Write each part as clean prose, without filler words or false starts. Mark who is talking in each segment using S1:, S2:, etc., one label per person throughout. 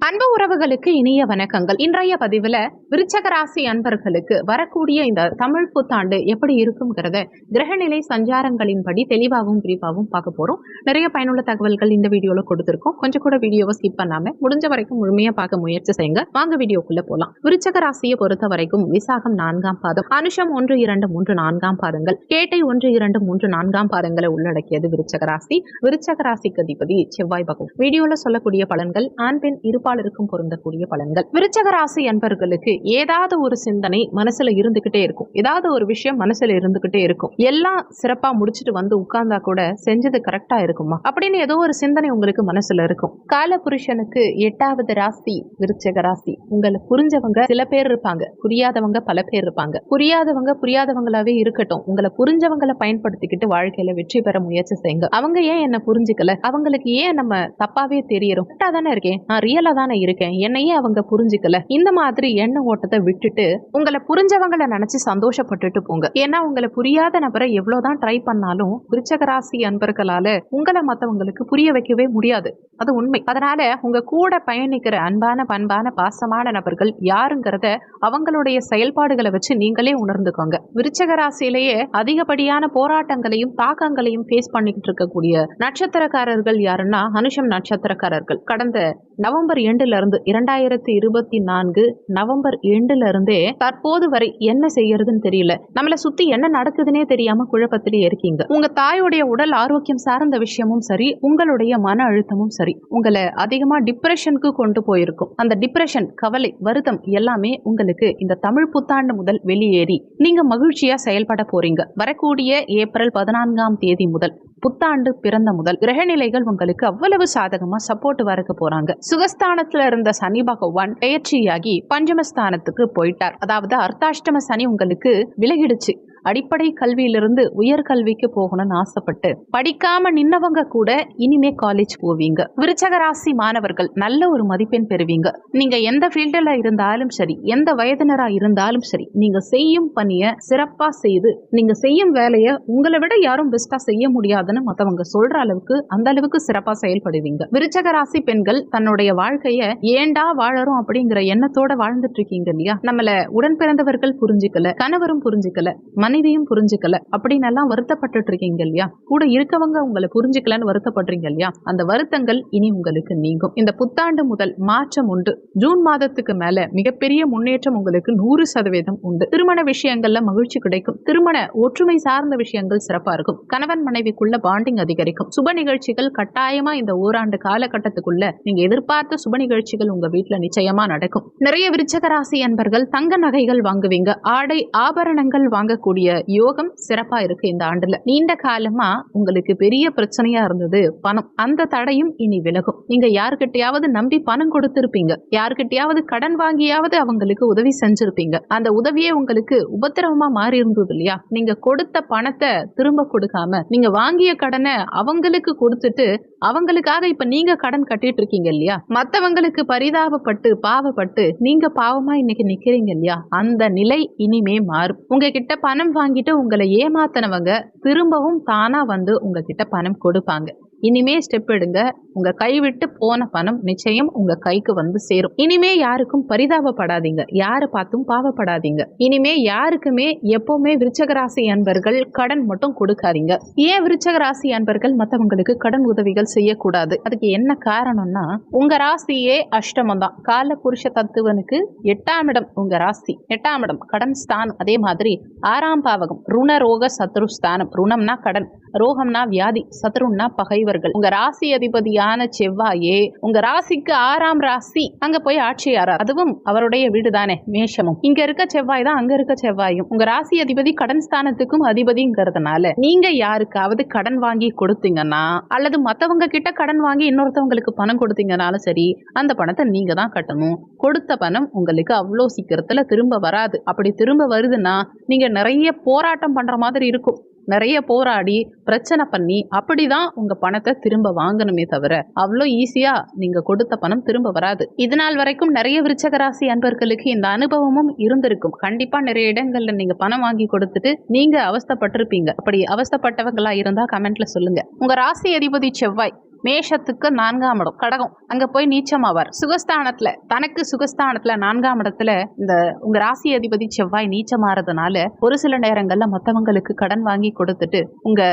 S1: அன்பு உறவுகளுக்கு இனிய வணக்கங்கள். இன்றைய பதிவுல விருச்சக ராசி அன்பர்களுக்கு வரக்கூடிய இந்த தமிழ் புத்தாண்டு எப்படி இருக்குங்கிறத கிரகநிலை சஞ்சாரங்களின்படி தெளிவாகவும் விரிவாகவும் பார்க்க போறோம். நிறைய பயனுள்ள தகவல்கள் இந்த வீடியோல கொடுத்திருக்கோம். கொஞ்சம் கூட வீடியோவை ஸ்கிப் பண்ணாம முடிஞ்ச வரைக்கும் முழுமையா பார்க்க முயற்சி செய்யுங்க. வாங்க வீடியோக்குள்ள போலாம். விருச்சக ராசியை பொறுத்த வரைக்கும் விசாகம் 4ஆம் பாதம், அனுஷம் 1, 2, 3, 4ஆம் பாதங்கள், கேட்டை 1, 2, 3, 4ஆம் பாதங்களை உள்ளடக்கியது விருச்சக ராசி. விருச்சக ராசிக்கு அதிபதி செவ்வாய் பகவான். வீடியோல சொல்லக்கூடிய பலன்கள் ஆண் பெண் இருப்பாளருக்கும் பொருந்தக்கூடிய பலன்கள். விருச்சக ராசி அன்பர்களுக்கு ஏதாவது ஒரு சிந்தனை மனசுல இருந்துகிட்டே இருக்கும். ஏதாவது ஒரு விஷயம் மனசுல இருந்துகிட்டே இருக்கும். எல்லாம் சிறப்பா முடிச்சுட்டு வந்து உட்கார்ந்தா கூட செஞ்சது கரெக்டா இருக்குமா அப்படின்னு ஏதோ ஒரு சிந்தனை உங்களுக்கு மனசுல இருக்கும். கால புருஷனுக்கு 8வது ராசி விருச்சக ராசி. உங்களை புரிஞ்சவங்க சில பேர் இருப்பாங்க, புரியாதவங்க பல பேர் இருப்பாங்க. புரியாதவங்களாவே இருக்கட்டும், உங்களை புரிஞ்சவங்களை பயன்படுத்திக்கிட்டு வாழ்க்கையில வெற்றி பெற முயற்சி செய்யுங்க. அவங்க ஏன் என்ன புரிஞ்சுக்கல, அவங்களுக்கு ஏன் நம்ம தப்பாவே தெரியறோம், தானே இருக்கேன், நான் ரியலா தானே இருக்கேன், என்னையே அவங்க புரிஞ்சுக்கல, இந்த மாதிரி எண்ண ஓட்டத்தை விட்டுட்டு உங்களை புரிஞ்சவங்களை நினைச்சு சந்தோஷப்பட்டுட்டு போங்க. ஏன்னா உங்களை புரியாத நபரை எவ்வளவுதான் ட்ரை பண்ணாலும் விருச்சக ராசி அன்பர்களால உங்களை மத்தவங்களுக்கு புரிய வைக்கவே முடியாது. அது உண்மை. அதனால உங்க கூட பயணிக்கிற அன்பான பண்பான பாசமான நபர்கள் யாருங்கிறத அவங்களுடைய செயல்பாடுகளை வச்சு நீங்களே உணர்ந்துக்கோங்க. விருச்சக ராசியிலேயே அதிகப்படியான போராட்டங்களையும் தாக்கங்களையும் ஃபேஸ் பண்ணிக்கிட்டு இருக்கக்கூடிய நட்சத்திரக்காரர்கள் யாருன்னா அனுஷம் நட்சத்திரக்காரர்கள். கடந்த நவம்பர் 2ல இருந்து 2024 நவம்பர் 2ல இருந்தே தற்போது வரை என்ன செய்யறதுன்னு தெரியல, நம்மளை சுத்தி என்ன நடக்குதுன்னே தெரியாம குழப்பத்திலே இருக்கீங்க. உங்க தாயோடைய உடல் ஆரோக்கியம் சார்ந்த விஷயமும் சரி, உங்களுடைய மன அழுத்தமும் சரி, உங்களை அதிகமா டிப்ரெஷனுக்கு கொண்டு போயிருக்கும். அந்த டிப்ரெஷன், கவலை, வருத்தம் எல்லாமே உங்களுக்கு இந்த தமிழ் புத்தாண்டு முதல் வெளியேறி நீங்க மகிழ்ச்சியா செயல்பட போறீங்க. வரக்கூடிய ஏப்ரல் 14ஆம் தேதி முதல், புத்தாண்டு பிறந்த முதல் கிரகநிலைகள் உங்களுக்கு அவ்வளவு சாதகமா சப்போர்ட் வரக்க போறாங்க. சுகஸ்தானத்துல இருந்த சனி பகவான் பெயர்ச்சியாகி பஞ்சமஸ்தானத்துக்கு போயிட்டார். அதாவது அர்த்தாஷ்டம சனி உங்களுக்கு விலகிடுச்சு. அடிப்படை கல்வியிலிருந்து உயர்கல்விக்கு போகணும்னு ஆசைப்பட்டு படிக்காம நின்னவங்க கூட இனிமே காலேஜ் போவீங்க. விருச்சக ராசி மாணவர்கள் நல்ல ஒரு மதிப்பெண் பெறுவீங்க. நீங்க எந்த ஃபீல்டில் இருந்தாலும் சரி, எந்த வயதினரா இருந்தாலும் சரி, நீங்க செய்யும் பணிய சிறப்பா செய்து, நீங்க செய்யும் வேலையை உங்களை விட யாரும் பெஸ்டா செய்ய முடியாதுன்னு மத்தவங்க சொல்ற அளவுக்கு அந்த அளவுக்கு சிறப்பா செயல்படுவீங்க. விருச்சக ராசி பெண்கள் தன்னுடைய வாழ்க்கைய ஏண்டா வாழறோம் அப்படிங்கிற எண்ணத்தோட வாழ்ந்துட்டு இருக்கீங்க இல்லையா? நம்மள உடன் பிறந்தவர்கள் புரிஞ்சுக்கல, கணவரும் புரிஞ்சுக்கல, மனைவியும் புரிஞ்சுக்கல அப்படின்னு எல்லாம் வருத்தப்பட்டு இருக்கீங்க இல்லையா? கூட இருக்கவங்க உங்களை புரிஞ்சுக்கலன்னு வருத்தப்படுறீங்க இல்லையா? அந்த வருத்தங்கள் இனி உங்களுக்கு நீங்கும். இந்த புத்தாண்டு முதல் மாற்றம் உண்டு. ஜூன் மாதத்துக்கு மேல மிகப்பெரிய முன்னேற்றம் உங்களுக்கு 100% உண்டு. திருமண விஷயங்கள்ல மகிழ்ச்சி கிடைக்கும். திருமண ஒற்றுமை சார்ந்த விஷயங்கள் சிறப்பா இருக்கும். கணவன் மனைவிக்குள்ள பாண்டிங் அதிகரிக்கும். சுப நிகழ்ச்சிகள் கட்டாயமா இந்த ஓராண்டு காலகட்டத்துக்குள்ள நீங்க எதிர்பார்த்த சுப நிகழ்ச்சிகள் உங்க வீட்டுல நிச்சயமா நடக்கும். நிறைய விருச்சக ராசி அன்பர்கள் தங்க நகைகள் வாங்குவீங்க. ஆடை ஆபரணங்கள் வாங்கக்கூடிய யோகம் சிறப்பா இருக்கு இந்த ஆண்டுல. நீண்ட காலமா உங்களுக்கு பெரிய பிரச்சனையா இருந்தது பணம். அந்த தடையும் இனி விலகும். நீங்க யாருக்கிட்டையாவது நம்பி பணம் கொடுத்திருப்பீங்க, யாருக்கிட்டையாவது கடன் வாங்கியாவது அவங்களுக்கு உதவி செஞ்சிருப்பீங்க. அந்த உதவியே உங்களுக்கு உபத்திரவமா மாறி இருந்தது இல்லையா? நீங்க கொடுத்த பணத்தை திரும்ப கொடுக்காம நீங்க வாங்கிய கடனை அவங்களுக்கு கொடுத்துட்டு அவங்களுக்காக இப்ப நீங்க கடன் கட்டிட்டு இருக்கீங்க இல்லையா? மத்தவங்களுக்கு பரிதாபப்பட்டு பாவப்பட்டு நீங்க பாவமா இன்னைக்கு நிக்கிறீங்க இல்லையா? அந்த நிலை இனிமே மாறும். உங்ககிட்ட பணம் வாங்கிட்டு உங்களை ஏமாத்தினவங்க திரும்பவும் தானா வந்து உங்ககிட்ட பணம் கொடுப்பாங்க. இனிமே ஸ்டெப் எடுங்க. உங்க கைவிட்டு போன பணம் நிச்சயம் உங்க கைக்கு வந்து சேரும். இனிமே யாருக்கும் பரிதாபப்படாதீங்க, யாரை பார்த்தும் பாவப்படாதீங்க. இனிமே யாருக்குமே எப்பவுமே விருச்சக ராசி அன்பர்கள் கடன் மட்டும் கொடுக்காதீங்க. ஏன் விருச்சக ராசி அன்பர்கள் மற்றவங்களுக்கு கடன் உதவிகள் செய்யக்கூடாது? அதுக்கு என்ன காரணம்னா, உங்க ராசியே அஷ்டமம் தான். கால புருஷ தத்துவனுக்கு 8ஆம் இடம் உங்க ராசி. 8ஆம் இடம் கடன் ஸ்தானம். அதே மாதிரி 6ஆம் பாவகம் ருண ரோக சத்ரு ஸ்தானம். ருணம்னா கடன், ரோகம்னா வியாதி, சத்ருன்னா பகைவர்கள். உங்க ராசி அதிபதியான செவ்வாயே உங்க ராசிக்கு 6ஆம் ராசி அங்க போய் ஆட்சியாரார். அதுவும் அவருடைய வீடு தானே, மேஷமும். இங்க இருக்க செவ்வாய் தான் அங்க இருக்க செவ்வாயும். உங்க ராசி அதிபதி கடன் ஸ்தானத்துக்கும் அதிபதிங்கிறதுனால நீங்க யாருக்காவது கடன் வாங்கி கொடுத்தீங்கன்னா, அல்லது மத்தவங்க கிட்ட கடன் வாங்கி இன்னொருத்தவங்களுக்கு பணம் கொடுத்தீங்கன்னாலும் சரி, அந்த பணத்தை நீங்க தான் கட்டணும். கொடுத்த பணம் உங்களுக்கு அவ்வளோ சீக்கிரத்துல திரும்ப வராது. அப்படி திரும்ப வருதுன்னா நீங்க நிறைய போராட்டம் பண்ற மாதிரி இருக்கும். நிறைய போராடி பிரச்சனை பண்ணி அப்படிதான் உங்க பணத்தை திரும்ப வாங்கணுமே தவிர அவ்வளோ ஈஸியா நீங்க கொடுத்த பணம் திரும்ப வராது. இதனால் வரைக்கும் நிறைய விருச்சக ராசி அன்பர்களுக்கு இந்த அனுபவமும் இருந்திருக்கும். கண்டிப்பா நிறைய இடங்கள்ல நீங்க பணம் வாங்கி கொடுத்துட்டு நீங்க அவஸ்தைப்பட்டிருப்பீங்க. அப்படி அவஸ்தைப்பட்டவங்களா இருந்தா கமெண்ட்ல சொல்லுங்க. உங்க ராசி அதிபதி செவ்வாய் மேஷத்துக்கு 4ஆம் இடம் கடகம், அங்க போய் நீச்சமாவார். சுகஸ்தானத்துல, தனக்கு சுகஸ்தானத்துல 4ஆம் இடத்துல இந்த உங்க ராசி அதிபதி செவ்வாய் நீச்சமாறதுனால ஒரு சில நேரங்கள்ல மத்தவங்களுக்கு கடன் வாங்கி கொடுத்துட்டு உங்க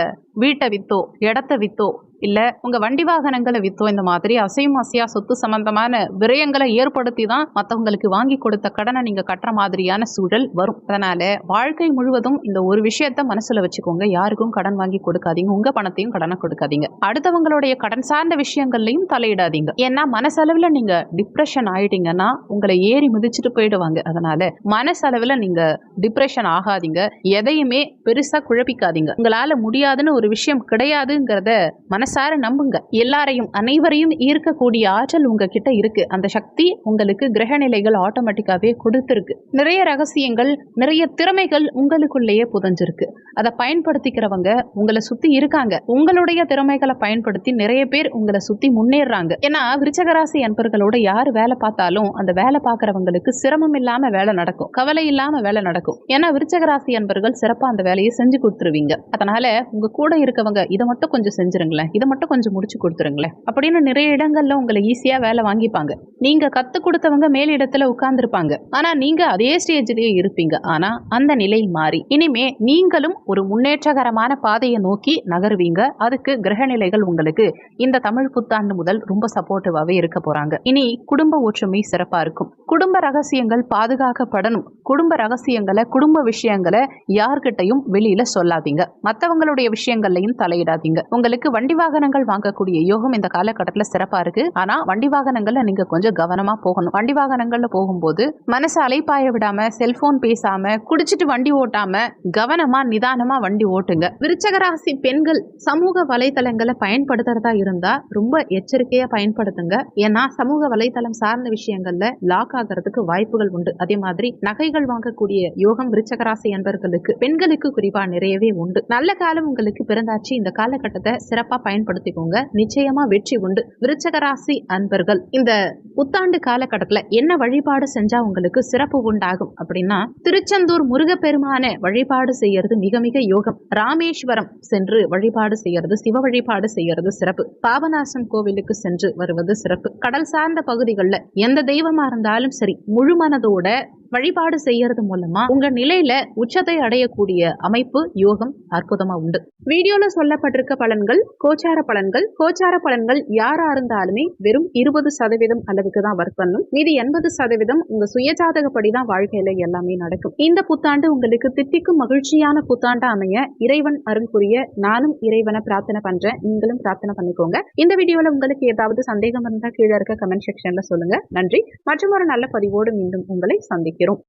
S1: வீட்டை வித்தோ இடத்த வித்தோ இல்ல உங்க வண்டி வாகனங்களை வித்தோ இந்த மாதிரி அசையும் அசையா சொத்து சம்பந்தமான விரயங்களை ஏற்படுத்தி தான் மத்தவங்களுக்கு வாங்கி கொடுத்த கடனை நீங்க கட்டுற மாதிரியான சூழல் வரும். அதனால வாழ்க்கை முழுவதும் இந்த ஒரு விஷயத்த மனசுல வச்சுக்கோங்க, யாருக்கும் கடன் வாங்கி கொடுக்காதீங்க, உங்க பணத்தையும் கடனை கொடுக்காதீங்க, அடுத்தவங்களுடைய கடன் சார்ந்த விஷயங்கள்லையும் தலையிடாதீங்க. ஏன்னா மனசளவுல நீங்க டிப்ரெஷன் ஆயிட்டீங்கன்னா உங்களை ஏறி மிதிச்சுட்டு போயிடுவாங்க. அதனால மனசளவுல நீங்க டிப்ரெஷன் ஆகாதீங்க, எதையுமே பெருசா குழப்பிக்காதீங்க. உங்களால முடியாதுன்னு ஒரு விஷயம் கிடையாதுங்கிறத மனசார நம்புங்க. எல்லாரையும் அனைவரையும் ஈர்க்கக்கூடிய ஆற்றல் உங்ககிட்ட இருக்கு. அந்த சக்தி உங்களுக்கு கிரக நிலைகள் ஆட்டோமேட்டிக்காவே கொடுத்திருக்கு. நிறைய ரகசியங்கள், நிறைய திறமைகள் உங்களுக்குள்ளேயே புதஞ்சிருக்கு. அதை பயன்படுத்திக்கிறவங்க உங்களை சுத்தி இருக்காங்க. உங்களுடைய திறமைகளை பயன்படுத்தி நிறைய பேர் உங்களை சுத்தி முன்னேறாங்க. ஏன்னா விருச்சகராசி அன்பர்களோட யாரு வேலை பார்த்தாலும் அந்த வேலை பார்க்கறவங்களுக்கு சிரமம் இல்லாம வேலை நடக்கும், கவலை இல்லாம வேலை நடக்கும். ஏன்னா விருச்சகராசி அன்பர்கள் சிறப்பா அந்த வேலையை செஞ்சு கொடுத்துருவீங்க. அதனால உங்க கூட இருக்கவங்க இதை மட்டும் கொஞ்சம் செஞ்சிருங்களேன், இதை மட்டும் கொஞ்சம் முடிச்சு கொடுத்துருங்களேன் அப்படின்னு நிறைய இடங்கள்ல உங்களை ஈஸியா வேலை வாங்கிப்பாங்க. நீங்க கத்து கொடுத்தவங்க மேலிடத்துல உட்கார்ந்துருப்பாங்க, ஆனா நீங்க அதே ஸ்டேஜ்லயே இருப்பீங்க. ஆனா அந்த நிலை மாறி இனிமே நீங்களும் ஒரு முன்னேற்றகரமான பாதையை நோக்கி நகருவீங்க. அதுக்கு கிரக நிலைகள் உங்களுக்கு இந்த தமிழ் புத்தாண்டு முதல் ரொம்ப சப்போர்ட்டிவாவே இருக்க போறாங்க. இனி குடும்ப ஒற்றுமை சிறப்பா இருக்கும். குடும்ப ரகசியங்கள் பாதுகாக்கப்படணும். குடும்ப ரகசியங்களை, குடும்ப விஷயங்களை யார்கிட்டையும் வெளியில சொல்லாதீங்க. மற்றவங்களுடைய விஷயங்கள்லையும் தலையிடாதீங்க. உங்களுக்கு வண்டி வாகனங்கள் வாங்கக்கூடிய யோகம் இந்த காலகட்டத்தில் சிறப்பா இருக்கு. ஆனா வண்டி வாகனங்கள்ல நீங்க கொஞ்சம் கவனமா போகணும். வண்டி வாகனங்கள்ல போகும்போது மனசு அலைப்பாய விடாம, செல்போன் பேசாம, குடிச்சிட்டு வண்டி ஓட்டாம கவனமா நிதானமா வண்டி ஓட்டுங்க. விருச்சகராசி பெண்கள் சமூக வலைதளங்களை பயன்படுத்துறதா இருந்தா ரொம்ப எச்சரிக்கையா பயன்படுத்துங்க. ஏன்னா சமூக வலைதளம் சார்ந்த விஷயங்கள்ல லாக் ஆகிறதுக்கு வாய்ப்புகள் உண்டு. அதே மாதிரி நகைகள் வாங்கக்கூடிய யோகம் விருச்சகராசி அன்பர்களுக்கு, பெண்களுக்கு குறிப்பா நிறையவே உண்டு. நல்ல காலம் உங்களுக்கு பிறந்தாச்சு. இந்த காலகட்டத்தை சிறப்பா பயன்படுத்திக்கோங்க, நிச்சயமா வெற்றி உண்டு. விருச்சகராசி அன்பர்கள் இந்த புத்தாண்டு காலகட்டத்துல என்ன வழிபாடு செஞ்சா உங்களுக்கு சிறப்பு உண்டாகும் அப்படின்னா, திருச்செந்தூர் முருகப்பெருமான வழிபாடு செய்யறது மிக மிக யோகம். ராமேஸ்வரம் சென்று வழிபாடு செய்யறது, சிவ வழிபாடு செய்யறது சிறப்பு. பாபநாசம் கோவிலுக்கு சென்று வருவது சிறப்பு. கடல் சார்ந்த பகுதிகளில் எந்த தெய்வமா இருந்தாலும் சரி முழு மனதோட வழிபாடு செய்யறது மூலமா உங்க நிலையில உச்சத்தை அடையக்கூடிய அமைப்பு யோகம் அற்புதமா உண்டு. வீடியோல சொல்லப்பட்டிருக்க பலன்கள் கோச்சார பலன்கள். கோச்சார பலன்கள் யாரா இருந்தாலுமே வெறும் 20% அளவுக்கு தான் ஒர்க் பண்ணும். மீதி 80% உங்க சுயஜாதகப்படி தான் வாழ்க்கையில எல்லாமே நடக்கும். இந்த புத்தாண்டு உங்களுக்கு தித்திக்கும் மகிழ்ச்சியான புத்தாண்டா அமைய இறைவன் அருள் புரிய நானும் இறைவனை பிரார்த்தனை பண்றேன். நீங்களும் பிரார்த்தனை பண்ணிக்கோங்க. இந்த வீடியோல உங்களுக்கு ஏதாவது சந்தேகம் இருந்தா கீழே இருக்க கமெண்ட் செக்ஷன்ல சொல்லுங்க. நன்றி. மற்றும் ஒரு நல்ல பதிவோடு மீண்டும் உங்களை சந்திக்கிறோம்.